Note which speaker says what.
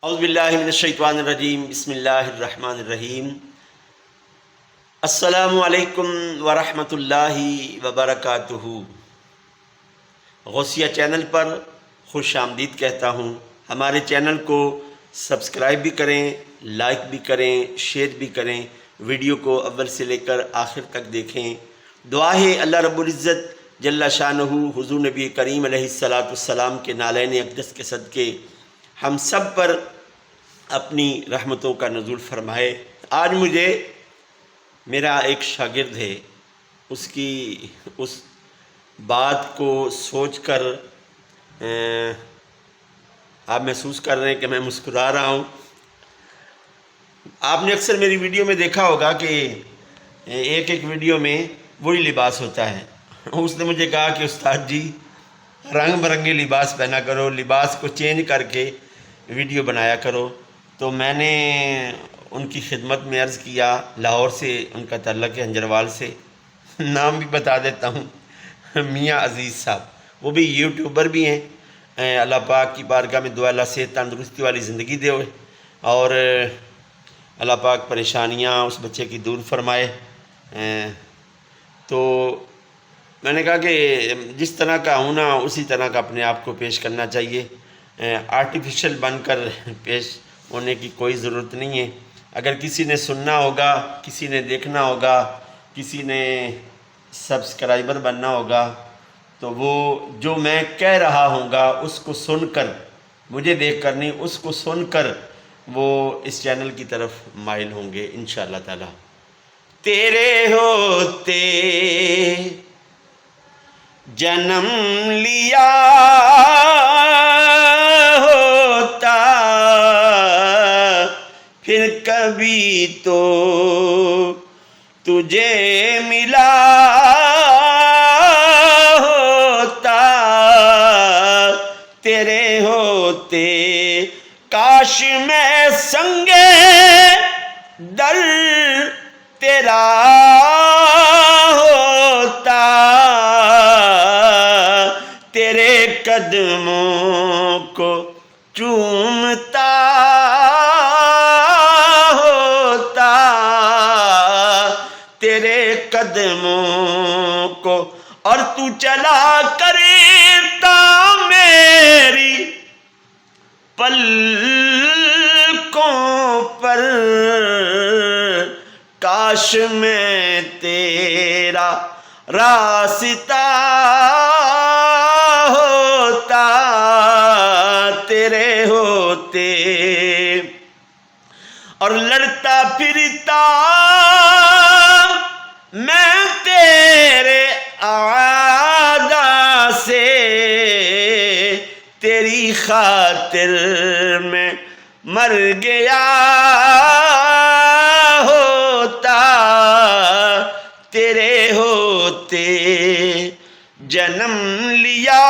Speaker 1: اعوذ باللہ من الشیطان الرجیم بسم اللہ الرحمن الرحیم السلام علیکم ورحمۃ اللہ وبرکاتہ۔ غوثیہ چینل پر خوش آمدید کہتا ہوں۔ ہمارے چینل کو سبسکرائب بھی کریں، لائک بھی کریں، شیئر بھی کریں، ویڈیو کو اول سے لے کر آخر تک دیکھیں۔ دعا ہے اللہ رب العزت جل شانہ حضور نبی کریم علیہ السلام کے نالین اقدس کے صدقے ہم سب پر اپنی رحمتوں کا نزول فرمائے۔ آج مجھے میرا ایک شاگرد ہے، اس کی اس بات کو سوچ کر آپ محسوس کر رہے ہیں کہ میں مسکرا رہا ہوں۔ آپ نے اکثر میری ویڈیو میں دیکھا ہوگا کہ ایک ویڈیو میں وہی لباس ہوتا ہے۔ اس نے مجھے کہا کہ استاد جی رنگ برنگے لباس پہنا کرو، لباس کو چینج کر کے ویڈیو بنایا کرو۔ تو میں نے ان کی خدمت میں عرض کیا، لاہور سے ان کا تعلق ہے، ہنجروال سے، نام بھی بتا دیتا ہوں، میاں عزیز صاحب، وہ بھی یوٹیوبر بھی ہیں۔ اللہ پاک کی بارگاہ میں دعا اللہ صحت تندرستی والی زندگی دے اور اللہ پاک پریشانیاں اس بچے کی دور فرمائے۔ تو میں نے کہا کہ جس طرح کا ہونا اسی طرح کا اپنے آپ کو پیش کرنا چاہیے، آرٹیفیشل بن کر پیش ہونے کی کوئی ضرورت نہیں ہے۔ اگر کسی نے سننا ہوگا، کسی نے دیکھنا ہوگا، کسی نے سبسکرائبر بننا ہوگا، تو وہ جو میں کہہ رہا ہوں گا اس کو سن کر، مجھے دیکھ کر نہیں، اس کو سن کر وہ اس چینل کی طرف مائل ہوں گے انشاءاللہ تعالی۔ تیرے ہوتے جنم لیا ہوتا پھر کبھی تو تجھے ملا ہوتا، تیرے ہوتے کاش میں سنگے در تیرا ہوتا، تیرے قدموں کو چومتا ہوتا، تیرے قدموں کو، اور تو چلا کرتا میری پلکوں پر، کاش میں تیرا راستہ ہوتا، تیرے ہوتے، اور لڑتا پھرتا میں تیرے اعداء سے، تیری خاطر میں مر گیا ہوتا، تیرے ہوتے جنم لیا